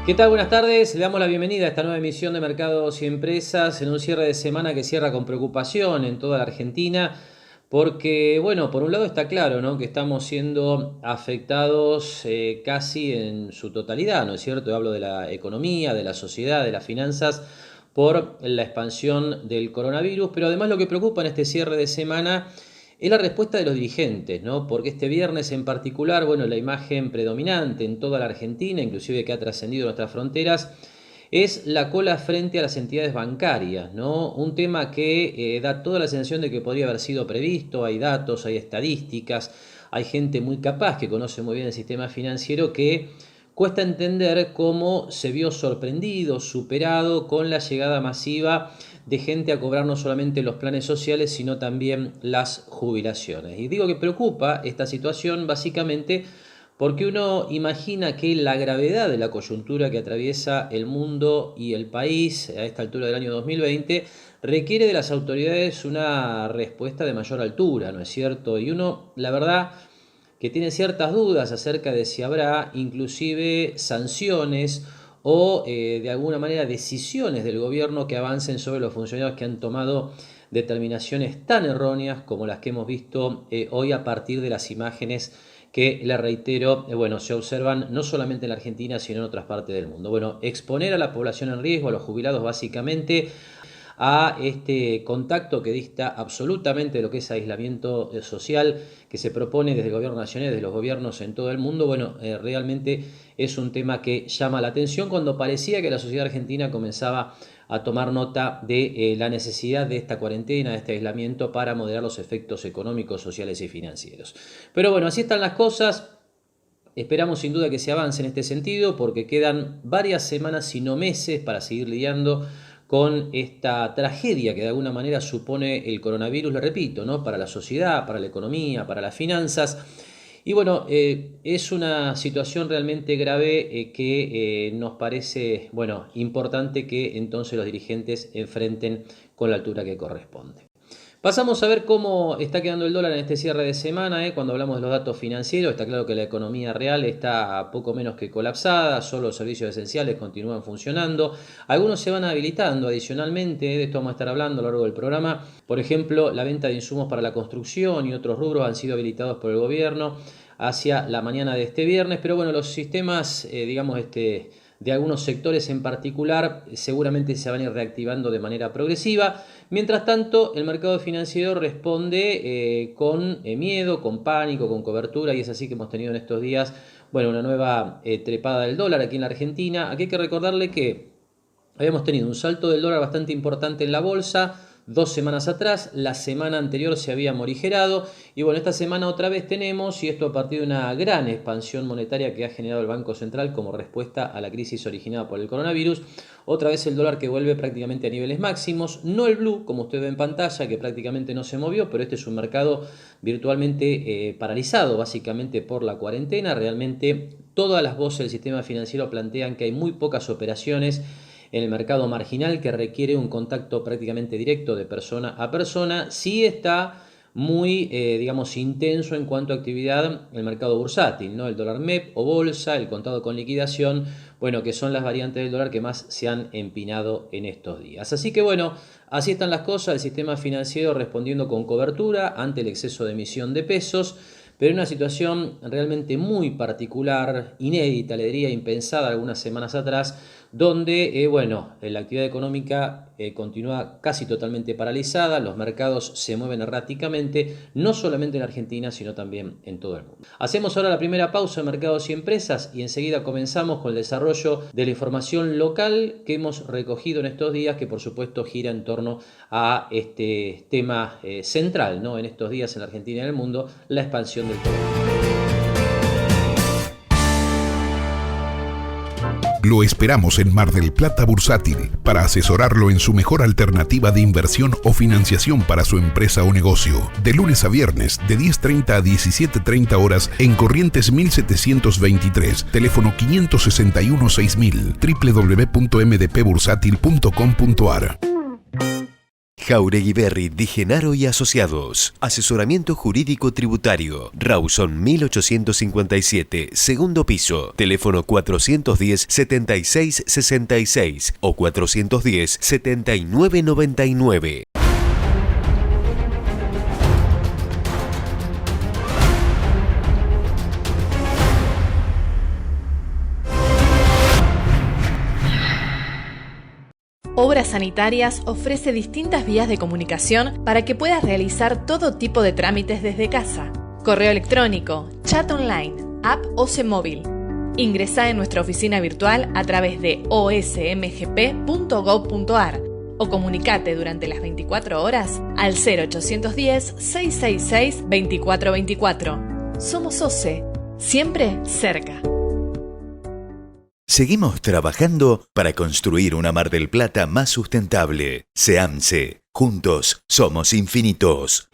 ¿Qué tal? Buenas tardes. Le damos la bienvenida a esta nueva emisión de Mercados y Empresas en un cierre de semana que cierra con preocupación en toda la Argentina porque, bueno, por un lado está claro, ¿no?, que estamos siendo afectados casi en su totalidad, ¿no es cierto? Hablo de la economía, de la sociedad, de las finanzas por la expansión del coronavirus, pero además lo que preocupa en este cierre de semana es la respuesta de los dirigentes, ¿no? Porque este viernes en particular, bueno, la imagen predominante en toda la Argentina, inclusive que ha trascendido nuestras fronteras, es la cola frente a las entidades bancarias, ¿no? Un tema que da toda la sensación de que podría haber sido previsto. Hay datos, hay estadísticas, hay gente muy capaz que conoce muy bien el sistema financiero que cuesta entender cómo se vio sorprendido, superado con la llegada masiva de gente a cobrar no solamente los planes sociales, sino también las jubilaciones. Y digo que preocupa esta situación básicamente porque uno imagina que la gravedad de la coyuntura que atraviesa el mundo y el país a esta altura del año 2020 requiere de las autoridades una respuesta de mayor altura, ¿no es cierto? Y uno, la verdad, que tiene ciertas dudas acerca de si habrá inclusive sanciones o de alguna manera decisiones del gobierno que avancen sobre los funcionarios que han tomado determinaciones tan erróneas como las que hemos visto hoy a partir de las imágenes que, le reitero, bueno, se observan no solamente en la Argentina, sino en otras partes del mundo. Bueno, exponer a la población en riesgo, a los jubilados básicamente, a este contacto que dista absolutamente de lo que es aislamiento social que se propone desde el gobierno nacional, desde los gobiernos en todo el mundo. Bueno, realmente es un tema que llama la atención cuando parecía que la sociedad argentina comenzaba a tomar nota de la necesidad de esta cuarentena, de este aislamiento para moderar los efectos económicos, sociales y financieros. Pero bueno, así están las cosas. Esperamos sin duda que se avance en este sentido porque quedan varias semanas, si no meses, para seguir lidiando con esta tragedia que de alguna manera supone el coronavirus, le repito, ¿no?, para la sociedad, para la economía, para las finanzas. Y bueno, es una situación realmente grave que nos parece, bueno, importante que entonces los dirigentes enfrenten con la altura que corresponde. Pasamos a ver cómo está quedando el dólar en este cierre de semana. Cuando hablamos de los datos financieros, está claro que la economía real está poco menos que colapsada, solo los servicios esenciales continúan funcionando. Algunos se van habilitando adicionalmente, de esto vamos a estar hablando a lo largo del programa. Por ejemplo, la venta de insumos para la construcción y otros rubros han sido habilitados por el gobierno hacia la mañana de este viernes, pero bueno, los sistemas, de algunos sectores en particular seguramente se van a ir reactivando de manera progresiva. Mientras tanto, el mercado financiero responde con miedo, con pánico, con cobertura, y es así que hemos tenido en estos días, bueno, una nueva trepada del dólar aquí en la Argentina. Aquí hay que recordarle que habíamos tenido un salto del dólar bastante importante en la bolsa 2 semanas atrás, la semana anterior se había morigerado y bueno, esta semana otra vez tenemos, y esto a partir de una gran expansión monetaria que ha generado el Banco Central como respuesta a la crisis originada por el coronavirus, otra vez el dólar que vuelve prácticamente a niveles máximos, no el blue como usted ve en pantalla que prácticamente no se movió, pero este es un mercado virtualmente paralizado básicamente por la cuarentena. Realmente todas las voces del sistema financiero plantean que hay muy pocas operaciones en el mercado marginal que requiere un contacto prácticamente directo de persona a persona. Sí está muy, intenso en cuanto a actividad el mercado bursátil, ¿no? El dólar MEP o bolsa, el contado con liquidación, bueno, que son las variantes del dólar que más se han empinado en estos días. Así que bueno, así están las cosas, el sistema financiero respondiendo con cobertura ante el exceso de emisión de pesos, pero en una situación realmente muy particular, inédita, le diría impensada algunas semanas atrás, donde la actividad económica continúa casi totalmente paralizada, los mercados se mueven erráticamente, no solamente en Argentina, sino también en todo el mundo. Hacemos ahora la primera pausa en Mercados y Empresas y enseguida comenzamos con el desarrollo de la información local que hemos recogido en estos días, que por supuesto gira en torno a este tema central, ¿no?, en estos días en la Argentina y en el mundo, la expansión del coronavirus. Lo esperamos en Mar del Plata Bursátil para asesorarlo en su mejor alternativa de inversión o financiación para su empresa o negocio. De lunes a viernes, de 10:30 a 17:30 horas en Corrientes 1723, teléfono 561-6000, www.mdpbursátil.com.ar. Jauregui Berry, Di Genaro y Asociados. Asesoramiento jurídico tributario. Rawson 1857, segundo piso. Teléfono 410-7666 o 410-7999. Obras Sanitarias ofrece distintas vías de comunicación para que puedas realizar todo tipo de trámites desde casa. Correo electrónico, chat online, app OCE móvil. Ingresá en nuestra oficina virtual a través de osmgp.gov.ar o comunicate durante las 24 horas al 0810-666-2424. Somos OCE, siempre cerca. Seguimos trabajando para construir una Mar del Plata más sustentable. SEAMSE. Juntos somos infinitos.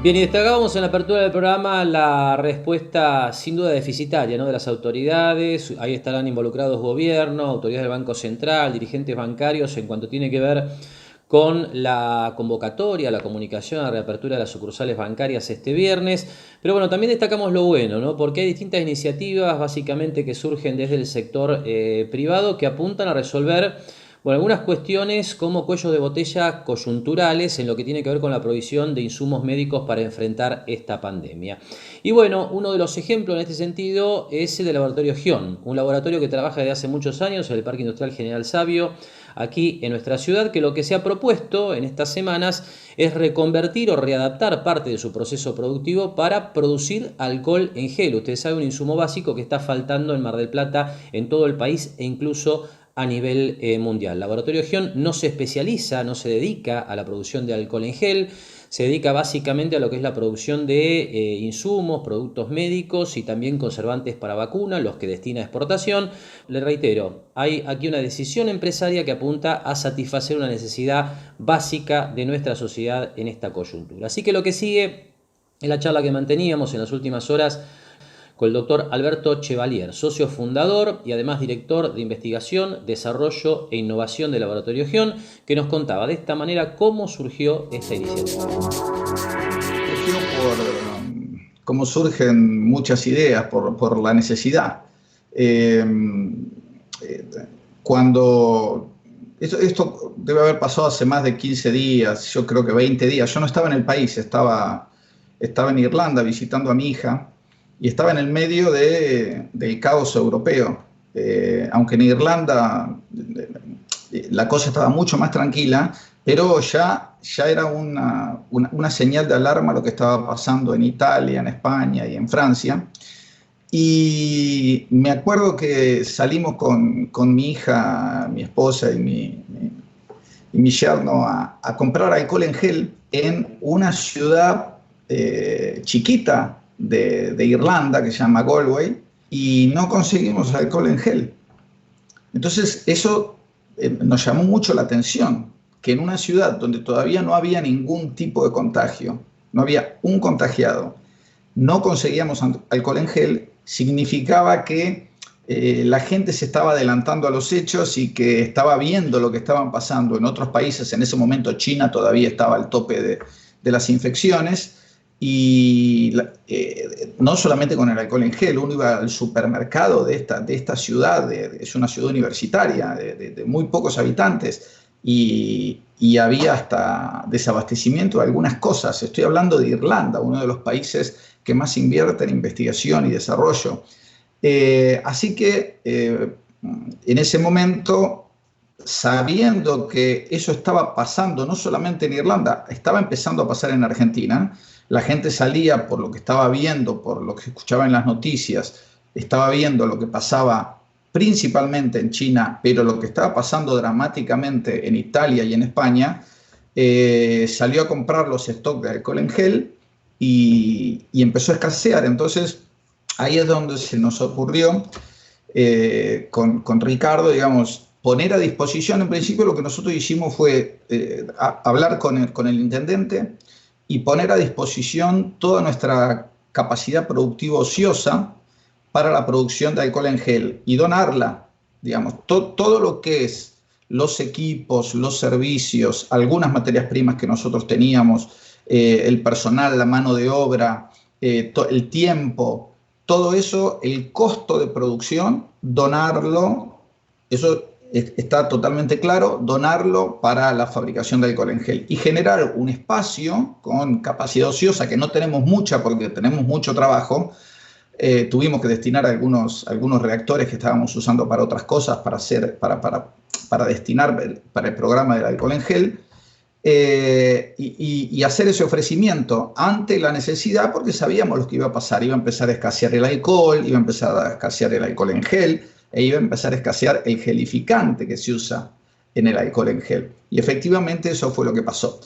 Bien, y destacábamos en la apertura del programa la respuesta sin duda deficitaria, ¿no?, de las autoridades. Ahí estarán involucrados gobierno, autoridades del Banco Central, dirigentes bancarios en cuanto tiene que ver con la convocatoria, la comunicación, la reapertura de las sucursales bancarias este viernes. Pero bueno, también destacamos lo bueno, ¿no?, porque hay distintas iniciativas básicamente que surgen desde el sector privado que apuntan a resolver algunas cuestiones como cuellos de botella coyunturales en lo que tiene que ver con la provisión de insumos médicos para enfrentar esta pandemia. Y bueno, uno de los ejemplos en este sentido es el del laboratorio Gion, un laboratorio que trabaja desde hace muchos años en el Parque Industrial General Sabio, aquí en nuestra ciudad, que lo que se ha propuesto en estas semanas es reconvertir o readaptar parte de su proceso productivo para producir alcohol en gel. Ustedes saben, un insumo básico que está faltando en Mar del Plata, en todo el país e incluso a nivel mundial. Laboratorio Gion no se especializa, no se dedica a la producción de alcohol en gel, se dedica básicamente a lo que es la producción de insumos, productos médicos y también conservantes para vacunas, los que destina a exportación. Le reitero, hay aquí una decisión empresaria que apunta a satisfacer una necesidad básica de nuestra sociedad en esta coyuntura. Así que lo que sigue es la charla que manteníamos en las últimas horas con el doctor Alberto Chevalier, socio fundador y además director de investigación, desarrollo e innovación del Laboratorio Gion, que nos contaba de esta manera cómo surgió esta iniciativa. Surgió como surgen muchas ideas, por la necesidad. Cuando esto debe haber pasado hace más de 15 días, yo creo que 20 días. Yo no estaba en el país, estaba en Irlanda visitando a mi hija. Y estaba en el medio del caos europeo. Aunque en Irlanda la cosa estaba mucho más tranquila, pero ya era una señal de alarma lo que estaba pasando en Italia, en España y en Francia. Y me acuerdo que salimos con mi hija, mi esposa y mi yerno a comprar alcohol en gel en una ciudad chiquita de Irlanda, que se llama Galway, y no conseguimos alcohol en gel. Entonces eso nos llamó mucho la atención, que en una ciudad donde todavía no había ningún tipo de contagio, no había un contagiado, no conseguíamos alcohol en gel, significaba que la gente se estaba adelantando a los hechos y que estaba viendo lo que estaban pasando en otros países. En ese momento China todavía estaba al tope de las infecciones. Y no solamente con el alcohol en gel, uno iba al supermercado de esta ciudad, es una ciudad universitaria de muy pocos habitantes, y había hasta desabastecimiento de algunas cosas. Estoy hablando de Irlanda, uno de los países que más invierte en investigación y desarrollo. Así que en ese momento, sabiendo que eso estaba pasando no solamente en Irlanda, estaba empezando a pasar en Argentina. La gente salía por lo que estaba viendo, por lo que escuchaba en las noticias, estaba viendo lo que pasaba principalmente en China, pero lo que estaba pasando dramáticamente en Italia y en España. Salió a comprar los stocks de alcohol en gel y empezó a escasear. Entonces ahí es donde se nos ocurrió con Ricardo, digamos, poner a disposición. En principio lo que nosotros hicimos fue hablar con el intendente y poner a disposición toda nuestra capacidad productiva ociosa para la producción de alcohol en gel y donarla digamos, todo lo que es los equipos, los servicios, algunas materias primas que nosotros teníamos, el personal, la mano de obra, el tiempo, todo eso, el costo de producción, donarlo, eso está totalmente claro, donarlo para la fabricación de alcohol en gel y generar un espacio con capacidad ociosa, que no tenemos mucha porque tenemos mucho trabajo. Tuvimos que destinar algunos reactores que estábamos usando para otras cosas, para destinar para el programa del alcohol en gel, y hacer ese ofrecimiento ante la necesidad, porque sabíamos lo que iba a pasar. Iba a empezar a escasear el alcohol, iba a empezar a escasear el alcohol en gel, e iba a empezar a escasear el gelificante que se usa en el alcohol en gel. Y efectivamente eso fue lo que pasó.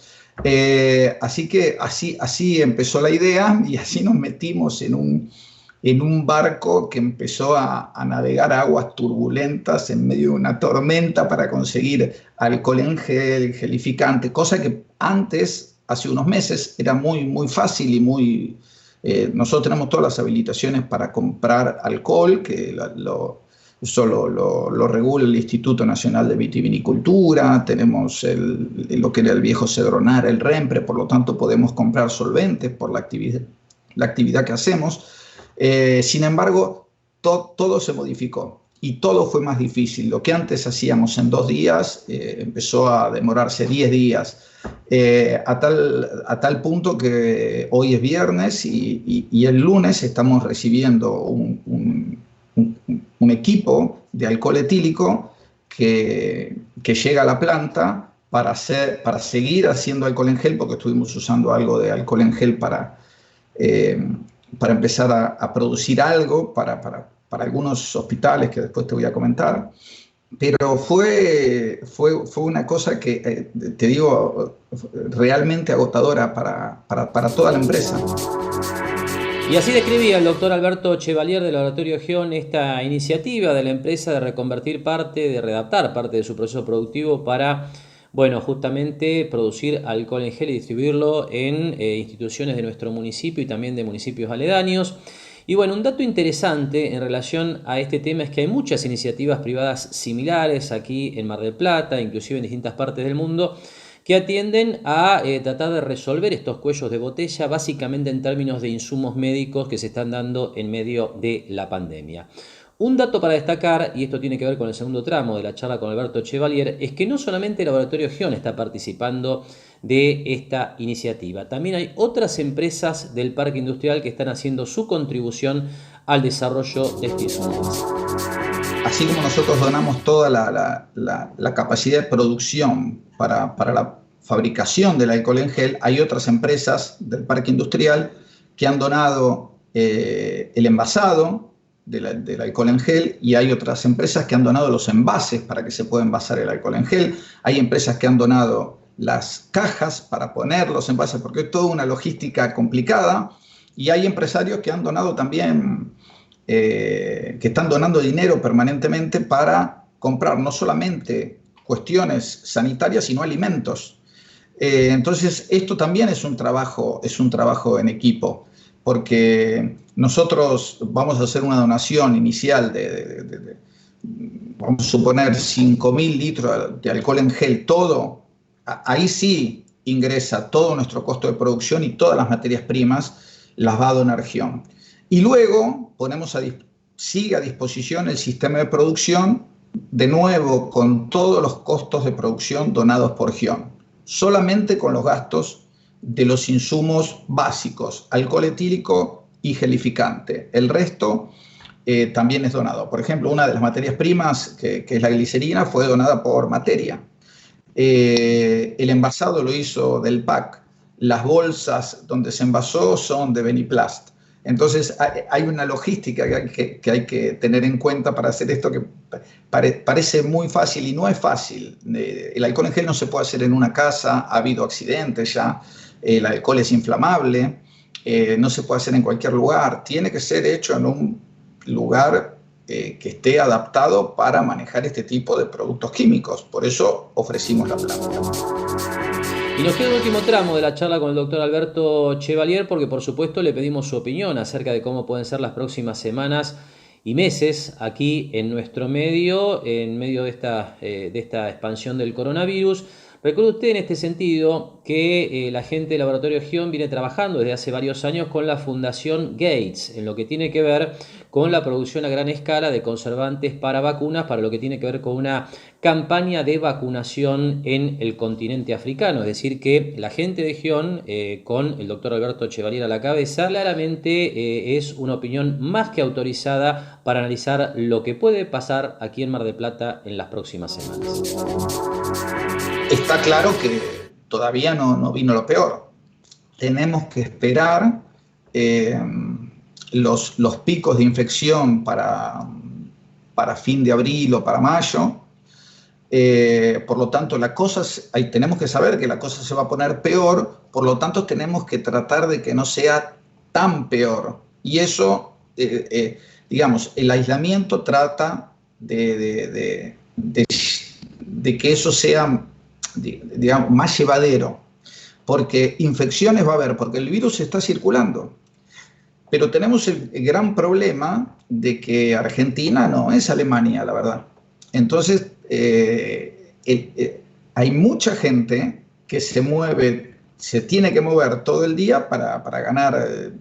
Así que así empezó la idea y así nos metimos en un barco que empezó a navegar aguas turbulentas en medio de una tormenta para conseguir alcohol en gel, gelificante, cosa que antes, hace unos meses, era muy, muy fácil y muy... nosotros tenemos todas las habilitaciones para comprar alcohol, que solo lo regula el Instituto Nacional de Vitivinicultura, tenemos lo que era el viejo Cedronar, el REMPRE, por lo tanto podemos comprar solventes por la actividad que hacemos. Sin embargo, todo se modificó y todo fue más difícil. Lo que antes hacíamos en 2 días empezó a demorarse 10 días, a tal punto que hoy es viernes y el lunes estamos recibiendo un equipo de alcohol etílico que llega a la planta para seguir haciendo alcohol en gel, porque estuvimos usando algo de alcohol en gel para empezar a producir algo para algunos hospitales que después te voy a comentar. Pero fue una cosa que, te digo, realmente agotadora para toda la empresa. Y así describía el doctor Alberto Chevalier del Laboratorio Geon esta iniciativa de la empresa de readaptar parte de su proceso productivo para, bueno, justamente producir alcohol en gel y distribuirlo en instituciones de nuestro municipio y también de municipios aledaños. Y bueno, un dato interesante en relación a este tema es que hay muchas iniciativas privadas similares aquí en Mar del Plata, inclusive en distintas partes del mundo, que atienden a tratar de resolver estos cuellos de botella, básicamente en términos de insumos médicos que se están dando en medio de la pandemia. Un dato para destacar, y esto tiene que ver con el segundo tramo de la charla con Alberto Chevalier, es que no solamente el Laboratorio Geon está participando de esta iniciativa, también hay otras empresas del parque industrial que están haciendo su contribución al desarrollo de este insumo. Así como nosotros donamos toda la capacidad de producción para la fabricación del alcohol en gel, hay otras empresas del parque industrial que han donado el envasado del alcohol en gel, y hay otras empresas que han donado los envases para que se pueda envasar el alcohol en gel. Hay empresas que han donado las cajas para poner los envases, porque es toda una logística complicada, y hay empresarios que han donado también, que están donando dinero permanentemente para comprar no solamente cuestiones sanitarias, sino alimentos. Entonces, esto también es un trabajo en equipo, porque nosotros vamos a hacer una donación inicial vamos a suponer 5.000 litros de alcohol en gel, todo. Ahí sí ingresa todo nuestro costo de producción y todas las materias primas las va a donar Geon. Y luego sigue a disposición el sistema de producción, de nuevo con todos los costos de producción donados por Geon, solamente con los gastos de los insumos básicos, alcohol etílico y gelificante. El resto también es donado. Por ejemplo, una de las materias primas, que es la glicerina, fue donada por Materia. El envasado lo hizo del PAC. Las bolsas donde se envasó son de Beniplast. Entonces hay una logística que hay que tener en cuenta para hacer esto, que parece muy fácil y no es fácil. El alcohol en gel no se puede hacer en una casa, ha habido accidentes ya, el alcohol es inflamable, no se puede hacer en cualquier lugar, tiene que ser hecho en un lugar que esté adaptado para manejar este tipo de productos químicos. Por eso ofrecimos la planta. Y nos queda el último tramo de la charla con el doctor Alberto Chevalier, porque por supuesto le pedimos su opinión acerca de cómo pueden ser las próximas semanas y meses aquí en nuestro medio, en medio de esta expansión del coronavirus. Recuerde usted en este sentido que la gente del Laboratorio Gion viene trabajando desde hace varios años con la Fundación Gates en lo que tiene que ver con la producción a gran escala de conservantes para vacunas, para lo que tiene que ver con una campaña de vacunación en el continente africano. Es decir, que la gente de Gion, con el doctor Alberto Chevalier a la cabeza, claramente es una opinión más que autorizada para analizar lo que puede pasar aquí en Mar del Plata en las próximas semanas. Está claro que todavía no vino lo peor. Tenemos que esperar los picos de infección para fin de abril o para mayo. Por lo tanto, tenemos que saber que la cosa se va a poner peor, por lo tanto tenemos que tratar de que no sea tan peor. Y eso, digamos, el aislamiento trata de que eso sea, digamos, más llevadero, porque infecciones va a haber, porque el virus está circulando. Pero tenemos el gran problema de que Argentina no es Alemania, la verdad. Entonces, hay mucha gente que se tiene que mover todo el día para ganar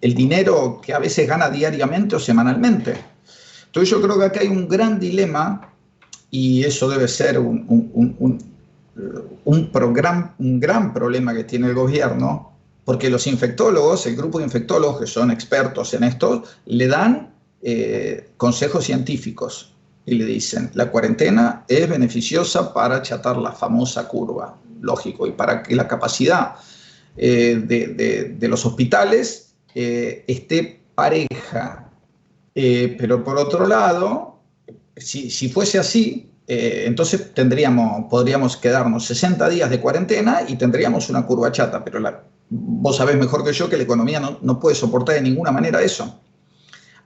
el dinero que a veces gana diariamente o semanalmente. Entonces yo creo que acá hay un gran dilema, y eso debe ser un gran problema que tiene el gobierno, porque los infectólogos, el grupo de infectólogos que son expertos en esto, le dan consejos científicos y le dicen: la cuarentena es beneficiosa para achatar la famosa curva, lógico, y para que la capacidad de los hospitales esté pareja. Pero por otro lado, si fuese así, entonces podríamos quedarnos 60 días de cuarentena y tendríamos una curva chata, pero vos sabés mejor que yo que la economía no puede soportar de ninguna manera eso.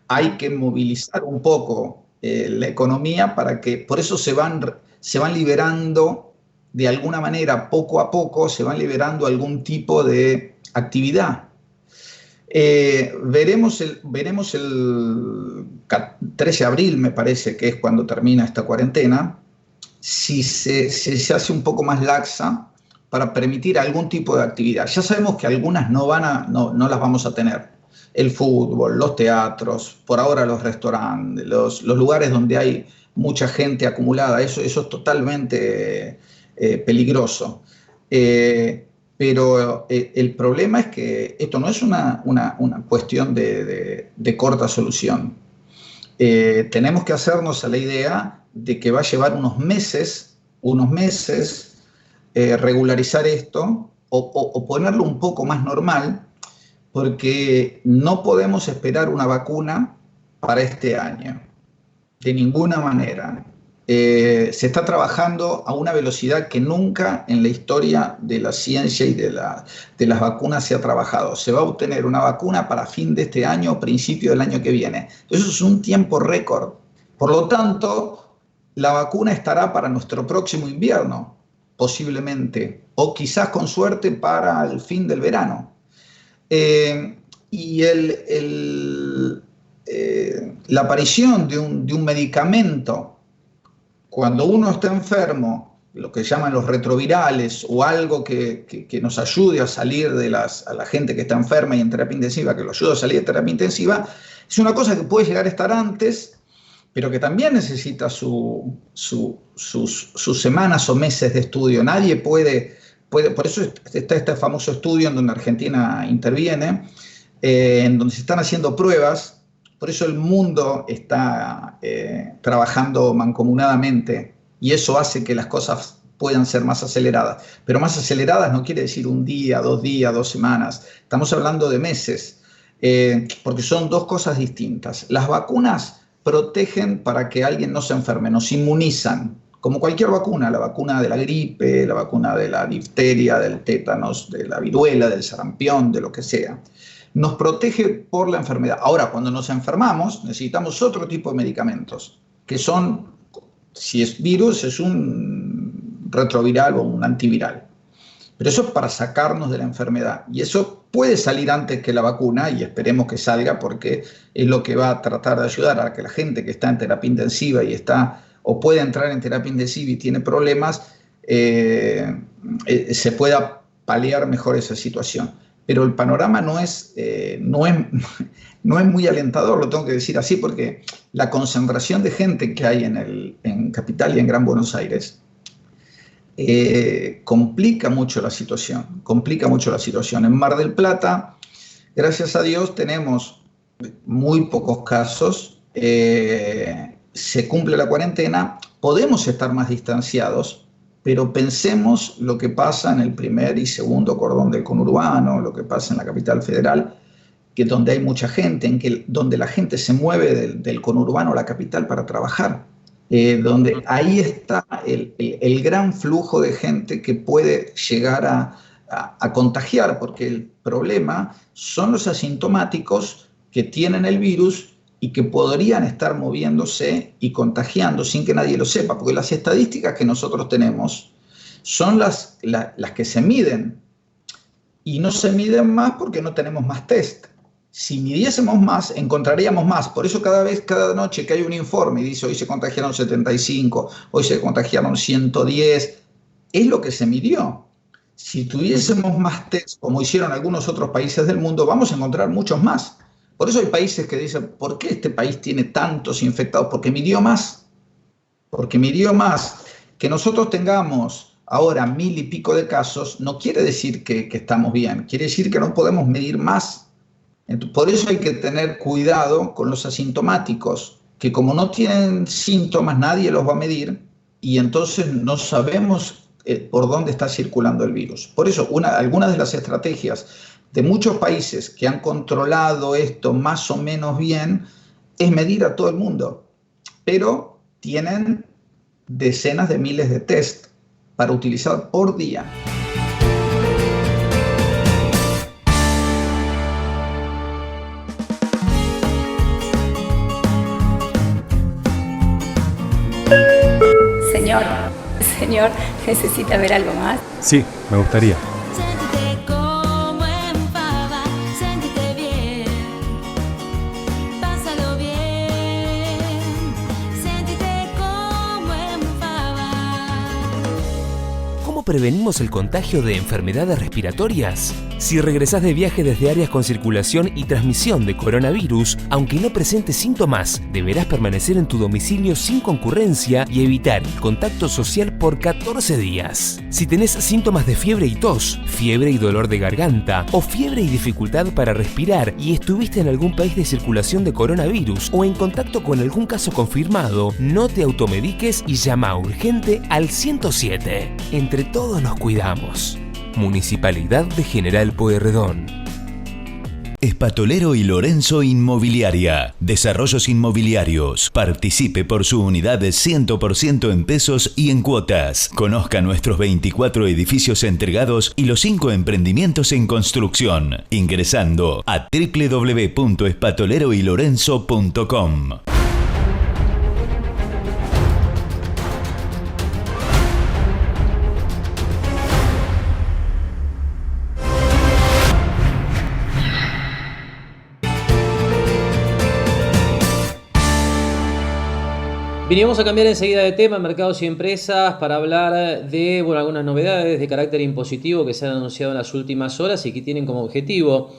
Hay que movilizar un poco la economía por eso se van liberando de alguna manera, poco a poco, se van liberando algún tipo de actividad. Veremos el 13 de abril, me parece que es cuando termina esta cuarentena, si se hace un poco más laxa para permitir algún tipo de actividad. Ya sabemos que algunas no las vamos a tener. El fútbol, los teatros, por ahora los restaurantes, los lugares donde hay mucha gente acumulada, eso es totalmente peligroso. Pero el problema es que esto no es una cuestión de corta solución. Tenemos que hacernos a la idea de que va a llevar unos meses regularizar esto o ponerlo un poco más normal, porque no podemos esperar una vacuna para este año, de ninguna manera. Se está trabajando a una velocidad que nunca en la historia de la ciencia y de las vacunas se ha trabajado. Se va a obtener una vacuna para fin de este año o principio del año que viene. Eso es un tiempo récord. Por lo tanto, la vacuna estará para nuestro próximo invierno, posiblemente, o quizás con suerte para el fin del verano. Y la aparición de un medicamento cuando uno está enfermo, lo que llaman los retrovirales o algo que nos ayude a salir a la gente que está enferma y en terapia intensiva, que lo ayude a salir de terapia intensiva, es una cosa que puede llegar a estar antes, pero que también necesita sus semanas o meses de estudio. Nadie puede, por eso está este famoso estudio en donde Argentina interviene, en donde se están haciendo pruebas. Por eso el mundo está trabajando mancomunadamente y eso hace que las cosas puedan ser más aceleradas. Pero más aceleradas no quiere decir un día, 2 semanas. Estamos hablando de meses, porque son dos cosas distintas. Las vacunas protegen para que alguien no se enferme, nos inmunizan, como cualquier vacuna, la vacuna de la gripe, la vacuna de la difteria, del tétanos, de la viruela, del sarampión, de lo que sea. Nos protege por la enfermedad. Ahora, cuando nos enfermamos, necesitamos otro tipo de medicamentos, que son, si es virus, es un retroviral o un antiviral. Pero eso es para sacarnos de la enfermedad. Y eso puede salir antes que la vacuna, y esperemos que salga, porque es lo que va a tratar de ayudar a que la gente que está en terapia intensiva y está o puede entrar en terapia intensiva y tiene problemas, se pueda paliar mejor esa situación. Pero el panorama no es muy alentador, lo tengo que decir así, porque la concentración de gente que hay en Capital y en Gran Buenos Aires complica mucho la situación. En Mar del Plata, gracias a Dios, tenemos muy pocos casos, se cumple la cuarentena, podemos estar más distanciados, pero pensemos lo que pasa en el primer y segundo cordón del conurbano, lo que pasa en la capital federal, que donde hay mucha gente, donde la gente se mueve del conurbano a la capital para trabajar. Donde ahí está el gran flujo de gente que puede llegar a contagiar, porque el problema son los asintomáticos que tienen el virus y que podrían estar moviéndose y contagiando sin que nadie lo sepa, porque las estadísticas que nosotros tenemos son las que se miden, y no se miden más porque no tenemos más test. Si midiésemos más, encontraríamos más. Por eso cada noche que hay un informe y dice hoy se contagiaron 75, hoy se contagiaron 110, es lo que se midió. Si tuviésemos más test, como hicieron algunos otros países del mundo, vamos a encontrar muchos más. Por eso hay países que dicen, ¿por qué este país tiene tantos infectados? Porque midió más. Que nosotros tengamos ahora 1000 y pico de casos no quiere decir que estamos bien, quiere decir que no podemos medir más. Por eso hay que tener cuidado con los asintomáticos, que como no tienen síntomas, nadie los va a medir, y entonces no sabemos por dónde está circulando el virus. Por eso, algunas de las estrategias de muchos países que han controlado esto más o menos bien es medir a todo el mundo, pero tienen decenas de miles de test para utilizar por día. Señor, ¿necesita ver algo más? Sí, me gustaría. Séntete como en pava, séntete bien, pásalo bien, séntete como en pava. ¿Cómo prevenimos el contagio de enfermedades respiratorias? Si regresás de viaje desde áreas con circulación y transmisión de coronavirus, aunque no presentes síntomas, deberás permanecer en tu domicilio sin concurrencia y evitar el contacto social por 14 días. Si tenés síntomas de fiebre y tos, fiebre y dolor de garganta, o fiebre y dificultad para respirar y estuviste en algún país de circulación de coronavirus o en contacto con algún caso confirmado, no te automediques y llama urgente al 107. Entre todos nos cuidamos. Municipalidad de General Pueyrredón. Espatolero y Lorenzo Inmobiliaria. Desarrollos inmobiliarios. Participe por su unidad de 100% en pesos y en cuotas. Conozca nuestros 24 edificios entregados y los 5 emprendimientos en construcción. Ingresando a www.espatoleroylorenzo.com. Vinimos a cambiar enseguida de tema, mercados y empresas, para hablar de algunas novedades de carácter impositivo que se han anunciado en las últimas horas y que tienen como objetivo,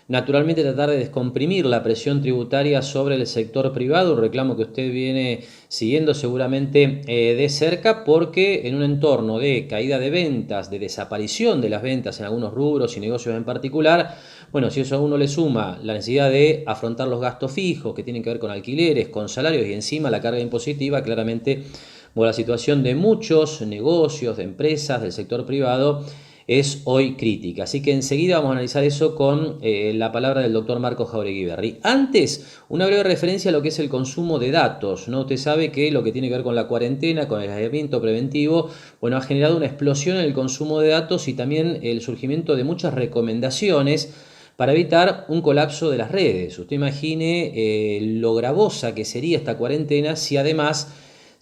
naturalmente, tratar de descomprimir la presión tributaria sobre el sector privado, un reclamo que usted viene siguiendo seguramente de cerca, porque en un entorno de caída de ventas, de desaparición de las ventas en algunos rubros y negocios en particular, si eso a uno le suma la necesidad de afrontar los gastos fijos que tienen que ver con alquileres, con salarios y encima la carga impositiva, claramente la situación de muchos negocios, de empresas, del sector privado es hoy crítica. Así que enseguida vamos a analizar eso con la palabra del doctor Marcos Jauregui Berri. Antes, una breve referencia a lo que es el consumo de datos, ¿no? Usted sabe que lo que tiene que ver con la cuarentena, con el aislamiento preventivo, ha generado una explosión en el consumo de datos y también el surgimiento de muchas recomendaciones para evitar un colapso de las redes. Usted imagine lo gravosa que sería esta cuarentena si además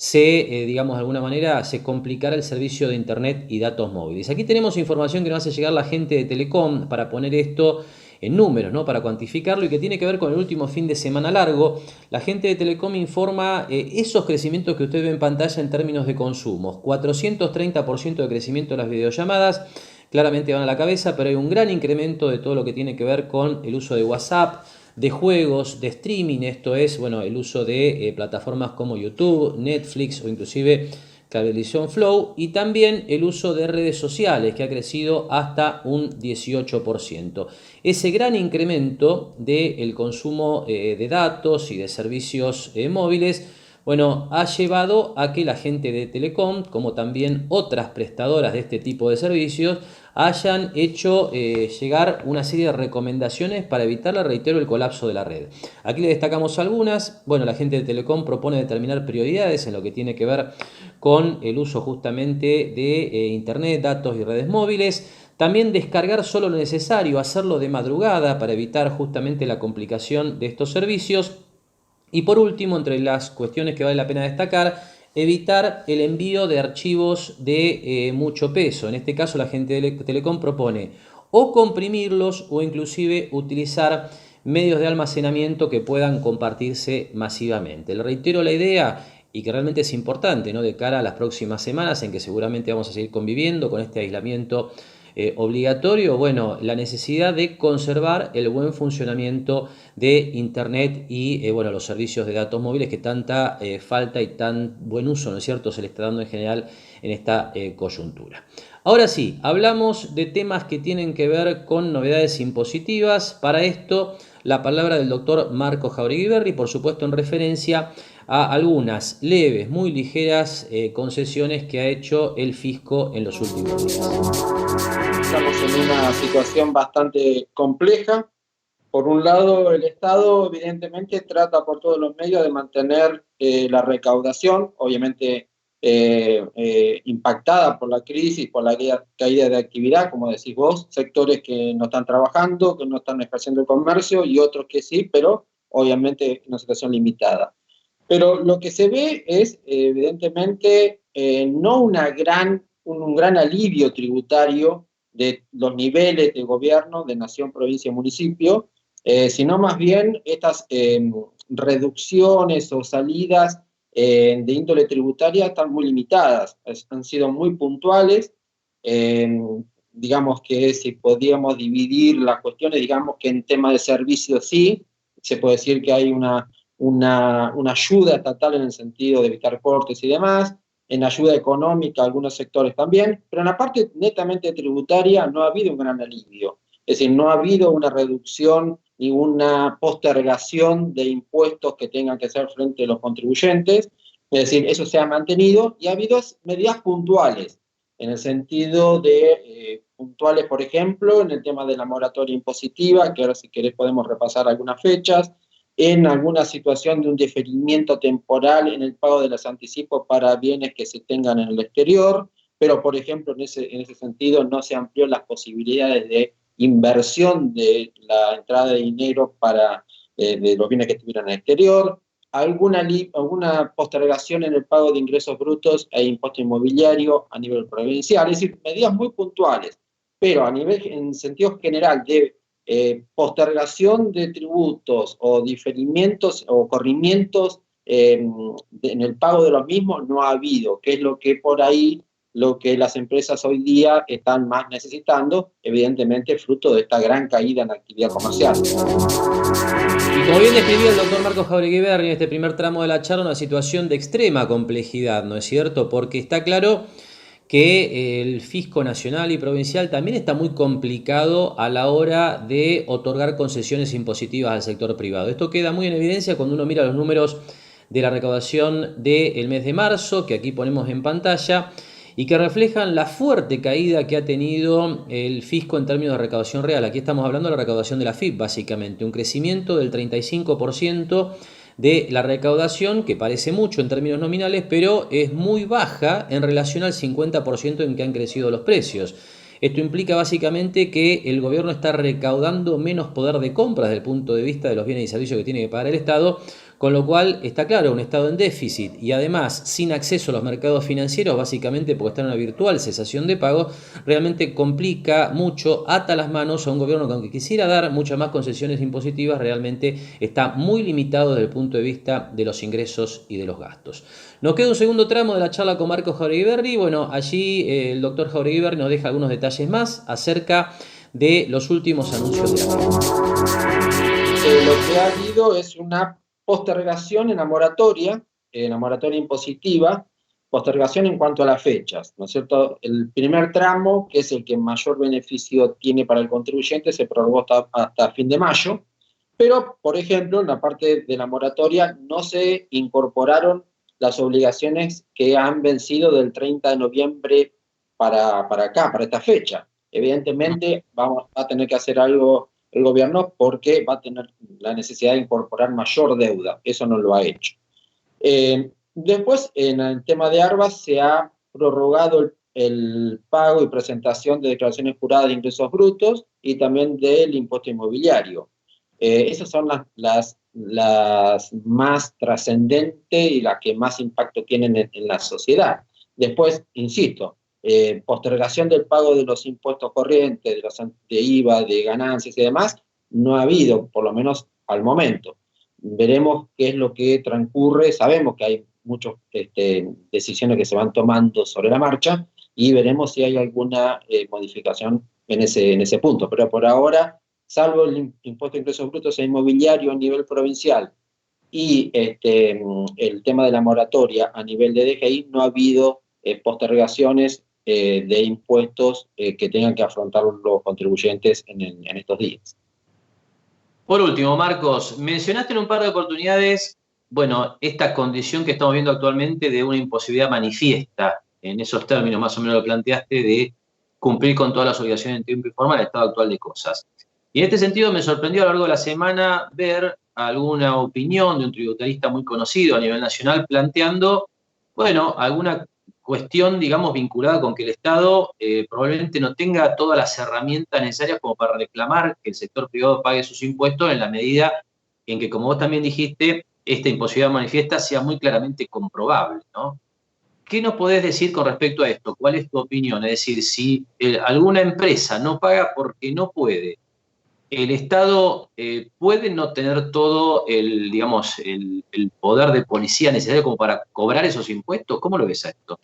digamos de alguna manera, se complicara el servicio de internet y datos móviles. Aquí tenemos información que nos hace llegar la gente de Telecom para poner esto en números, ¿no? Para cuantificarlo, y que tiene que ver con el último fin de semana largo. La gente de Telecom informa esos crecimientos que usted ve en pantalla en términos de consumos. 430% de crecimiento de las videollamadas, claramente van a la cabeza, pero hay un gran incremento de todo lo que tiene que ver con el uso de WhatsApp, de juegos, de streaming, esto es, bueno, el uso de plataformas como YouTube, Netflix o inclusive Cablevisión Flow, y también el uso de redes sociales, que ha crecido hasta un 18%. Ese gran incremento del consumo de datos y de servicios móviles, bueno, ha llevado a que la gente de Telecom, como también otras prestadoras de este tipo de servicios, hayan hecho llegar una serie de recomendaciones para evitar, reitero, el colapso de la red. Aquí le destacamos algunas. Bueno, la gente de Telecom propone determinar prioridades en lo que tiene que ver con el uso justamente de internet, datos y redes móviles. También descargar solo lo necesario, hacerlo de madrugada para evitar justamente la complicación de estos servicios. Y por último, entre las cuestiones que vale la pena destacar, evitar el envío de archivos de mucho peso. En este caso, la gente de Telecom propone o comprimirlos o inclusive utilizar medios de almacenamiento que puedan compartirse masivamente. Le reitero la idea, y que realmente es importante, ¿no?, de cara a las próximas semanas en que seguramente vamos a seguir conviviendo con este aislamiento obligatorio. Bueno, la necesidad de conservar el buen funcionamiento de internet y bueno, los servicios de datos móviles que tanta falta y tan buen uso, ¿no es cierto?, se le está dando en general en esta coyuntura. Ahora sí, hablamos de temas que tienen que ver con novedades impositivas. Para esto, la palabra del doctor Marco Jáuregui Berry, por supuesto en referencia a algunas leves, muy ligeras concesiones que ha hecho el fisco en los últimos días. Estamos en una situación bastante compleja. Por un lado, el Estado evidentemente trata por todos los medios de mantener la recaudación, obviamente impactada por la crisis, por la caída de actividad, como decís vos, sectores que no están trabajando, que no están ejerciendo el comercio, y otros que sí, pero obviamente en una situación limitada. Pero lo que se ve es, evidentemente, no un gran alivio tributario de los niveles de gobierno, de nación, provincia y municipio, sino más bien estas reducciones o salidas de índole tributaria están muy limitadas, han sido muy puntuales. Digamos que si podíamos dividir las cuestiones, digamos que en tema de servicios sí, se puede decir que hay una ayuda estatal en el sentido de evitar cortes y demás, en ayuda económica a algunos sectores también, pero en la parte netamente tributaria no ha habido un gran alivio. Es decir, no ha habido una reducción ni una postergación de impuestos que tengan que hacer frente a los contribuyentes. Es decir, eso se ha mantenido y ha habido medidas puntuales, en el sentido de puntuales, por ejemplo, en el tema de la moratoria impositiva, que ahora si querés podemos repasar algunas fechas, en alguna situación de un diferimiento temporal en el pago de los anticipos para bienes que se tengan en el exterior, pero por ejemplo en ese sentido no se amplió las posibilidades de inversión de la entrada de dinero para de los bienes que estuvieran en el exterior, alguna postergación en el pago de ingresos brutos e impuesto inmobiliario a nivel provincial, es decir, medidas muy puntuales, pero en sentido general de postergación de tributos o diferimientos o corrimientos en el pago de los mismos no ha habido, que es lo que las empresas hoy día están más necesitando, evidentemente fruto de esta gran caída en la actividad comercial. Y como bien describía el doctor Marco Jáuregui Berry en este primer tramo de la charla, una situación de extrema complejidad, ¿no es cierto? Porque está claro que el fisco nacional y provincial también está muy complicado a la hora de otorgar concesiones impositivas al sector privado. Esto queda muy en evidencia cuando uno mira los números de la recaudación del mes de marzo, que aquí ponemos en pantalla, y que reflejan la fuerte caída que ha tenido el fisco en términos de recaudación real. Aquí estamos hablando de la recaudación de la AFIP, básicamente, un crecimiento del 35% de la recaudación, que parece mucho en términos nominales, pero es muy baja en relación al 50% en que han crecido los precios. Esto implica básicamente que el gobierno está recaudando menos poder de compra desde el punto de vista de los bienes y servicios que tiene que pagar el Estado, Con lo cual está claro, un Estado en déficit y además sin acceso a los mercados financieros, básicamente porque está en una virtual cesación de pago, realmente complica mucho, ata las manos a un gobierno que aunque quisiera dar muchas más concesiones impositivas, realmente está muy limitado desde el punto de vista de los ingresos y de los gastos. Nos queda un segundo tramo de la charla con Marcos Jauregui. Bueno, allí el doctor Jauregui nos deja algunos detalles más acerca de los últimos anuncios de ARBA. Lo que ha habido es una postergación en la moratoria impositiva, postergación en cuanto a las fechas, ¿no es cierto? El primer tramo, que es el que mayor beneficio tiene para el contribuyente, se prorrogó hasta fin de mayo, pero, por ejemplo, en la parte de la moratoria no se incorporaron las obligaciones que han vencido del 30 de noviembre para acá, para esta fecha. Evidentemente va a tener que hacer algo el gobierno porque va a tener la necesidad de incorporar mayor deuda. Eso no lo ha hecho. Después, en el tema de ARBA, se ha prorrogado el pago y presentación de declaraciones juradas de ingresos brutos y también del impuesto inmobiliario. Esas son las más trascendentes y las que más impacto tienen en la sociedad. Después, insisto, postergación del pago de los impuestos corrientes, de IVA, de ganancias y demás, no ha habido, por lo menos al momento. Veremos qué es lo que transcurre. Sabemos que hay muchas decisiones que se van tomando sobre la marcha y veremos si hay alguna modificación en ese punto. Pero por ahora, salvo el impuesto de ingresos brutos e inmobiliario a nivel provincial y el tema de la moratoria a nivel de DGI, no ha habido postergaciones de impuestos que tengan que afrontar los contribuyentes en estos días. Por último, Marcos, mencionaste en un par de oportunidades, bueno, esta condición que estamos viendo actualmente de una imposibilidad manifiesta, en esos términos más o menos lo planteaste, de cumplir con todas las obligaciones en tiempo y forma en el estado actual de cosas. Y en este sentido me sorprendió a lo largo de la semana ver alguna opinión de un tributarista muy conocido a nivel nacional planteando, bueno, alguna cuestión, digamos, vinculada con que el Estado probablemente no tenga todas las herramientas necesarias como para reclamar que el sector privado pague sus impuestos en la medida en que, como vos también dijiste, esta imposibilidad manifiesta sea muy claramente comprobable, ¿no? ¿Qué nos podés decir con respecto a esto? ¿Cuál es tu opinión? Es decir, si alguna empresa no paga porque no puede, ¿el Estado puede no tener todo el poder de policía necesario como para cobrar esos impuestos? ¿Cómo lo ves a esto?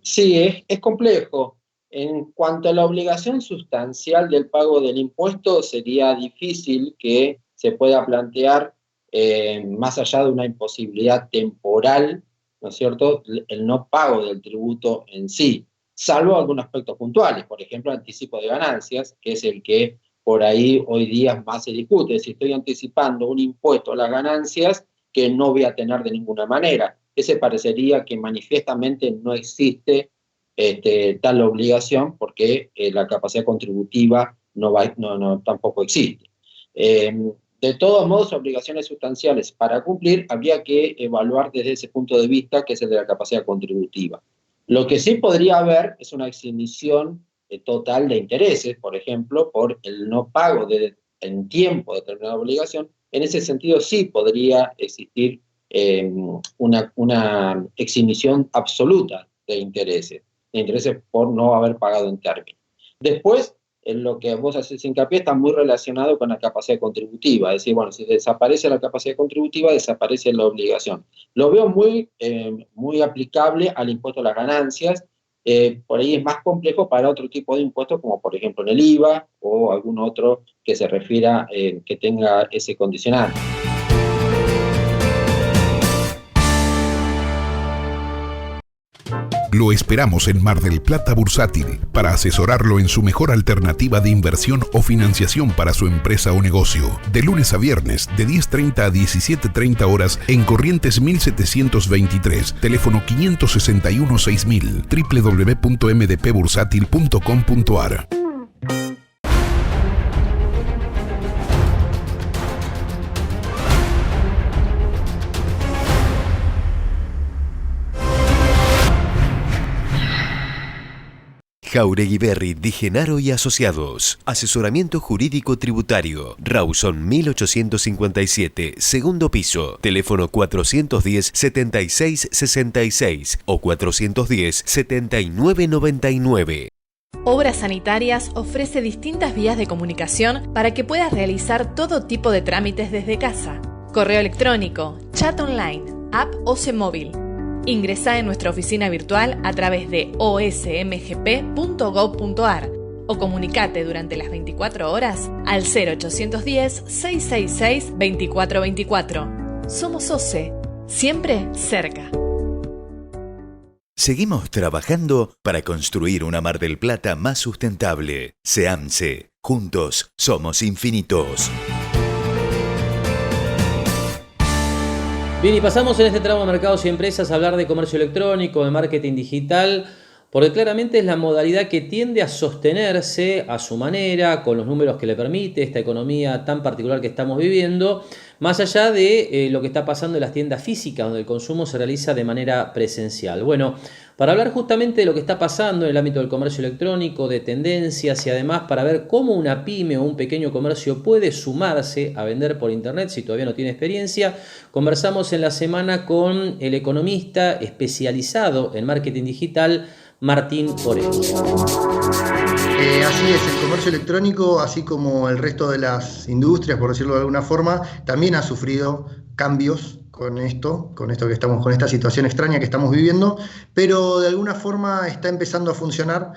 Sí, es complejo. En cuanto a la obligación sustancial del pago del impuesto, sería difícil que se pueda plantear, más allá de una imposibilidad temporal, ¿no es cierto?, el no pago del tributo en sí, salvo algunos aspectos puntuales, por ejemplo, anticipo de ganancias, que es el que por ahí hoy día más se discute. Si estoy anticipando un impuesto a las ganancias que no voy a tener de ninguna manera, ese parecería que manifiestamente no existe tal obligación porque la capacidad contributiva tampoco existe. De todos modos, obligaciones sustanciales para cumplir habría que evaluar desde ese punto de vista, que es el de la capacidad contributiva. Lo que sí podría haber es una exhibición total de intereses, por ejemplo, por el no pago en tiempo de determinada obligación. En ese sentido sí podría existir una exhibición absoluta de intereses por no haber pagado en término. Después, en lo que vos haces hincapié está muy relacionado con la capacidad contributiva. Es decir, bueno, si desaparece la capacidad contributiva, desaparece la obligación. Lo veo muy aplicable al impuesto a las ganancias. Por ahí es más complejo para otro tipo de impuestos, como por ejemplo en el IVA o algún otro que se refiera que tenga ese condicionante. Lo esperamos en Mar del Plata Bursátil para asesorarlo en su mejor alternativa de inversión o financiación para su empresa o negocio. De lunes a viernes, de 10:30 a 17:30 horas en Corrientes 1723, teléfono 561-6000, www.mdpbursátil.com.ar. Jauregui Berry, Di Genaro y Asociados. Asesoramiento jurídico tributario. Rawson 1857, segundo piso. Teléfono 410-7666 o 410-7999. Obras Sanitarias ofrece distintas vías de comunicación para que puedas realizar todo tipo de trámites desde casa. Correo electrónico, chat online, app OCE móvil. Ingresá en nuestra oficina virtual a través de osmgp.gov.ar o comunicate durante las 24 horas al 0810-666-2424. Somos OCE, siempre cerca. Seguimos trabajando para construir una Mar del Plata más sustentable. SEAMSE. Juntos somos infinitos. Bien, y pasamos en este tramo de mercados y empresas a hablar de comercio electrónico, de marketing digital, porque claramente es la modalidad que tiende a sostenerse a su manera, con los números que le permite esta economía tan particular que estamos viviendo, más allá de lo que está pasando en las tiendas físicas, donde el consumo se realiza de manera presencial. Bueno, para hablar justamente de lo que está pasando en el ámbito del comercio electrónico, de tendencias y además para ver cómo una pyme o un pequeño comercio puede sumarse a vender por internet si todavía no tiene experiencia, conversamos en la semana con el economista especializado en marketing digital, Martín Porelli. Así es, el comercio electrónico, así como el resto de las industrias, por decirlo de alguna forma, también ha sufrido cambios con esto que estamos, con esta situación extraña que estamos viviendo, pero de alguna forma está empezando a funcionar,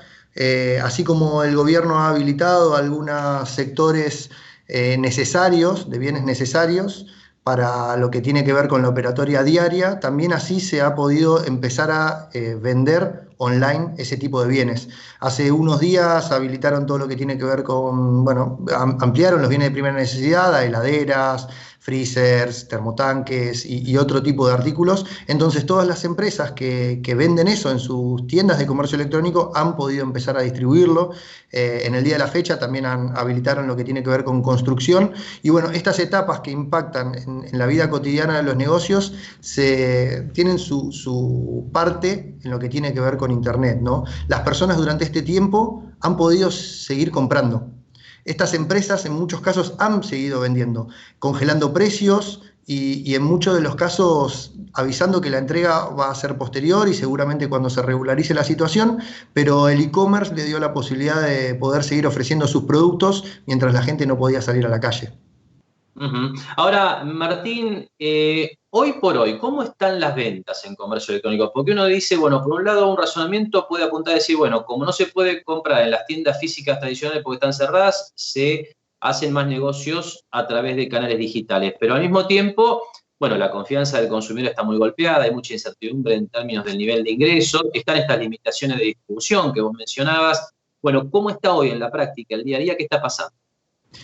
así como el gobierno ha habilitado algunos sectores necesarios, de bienes necesarios, para lo que tiene que ver con la operatoria diaria, también así se ha podido empezar a vender online ese tipo de bienes. Hace unos días habilitaron todo lo que tiene que ver con, ampliaron los bienes de primera necesidad a heladeras, freezers, termotanques y otro tipo de artículos. Entonces todas las empresas que venden eso en sus tiendas de comercio electrónico han podido empezar a distribuirlo. En el día de la fecha también habilitaron lo que tiene que ver con construcción. Y bueno, estas etapas que impactan en la vida cotidiana de los negocios tienen su parte en lo que tiene que ver con Internet, ¿no? Las personas durante este tiempo han podido seguir comprando. Estas empresas en muchos casos han seguido vendiendo, congelando precios y en muchos de los casos avisando que la entrega va a ser posterior y seguramente cuando se regularice la situación, pero el e-commerce le dio la posibilidad de poder seguir ofreciendo sus productos mientras la gente no podía salir a la calle. Uh-huh. Ahora, Martín, hoy por hoy, ¿cómo están las ventas en comercio electrónico? Porque uno dice, bueno, por un lado un razonamiento puede apuntar a decir, bueno, como no se puede comprar en las tiendas físicas tradicionales porque están cerradas, se hacen más negocios a través de canales digitales. Pero al mismo tiempo, bueno, la confianza del consumidor está muy golpeada, hay mucha incertidumbre en términos del nivel de ingreso, están estas limitaciones de distribución que vos mencionabas. Bueno, ¿cómo está hoy en la práctica, el día a día? ¿Qué está pasando?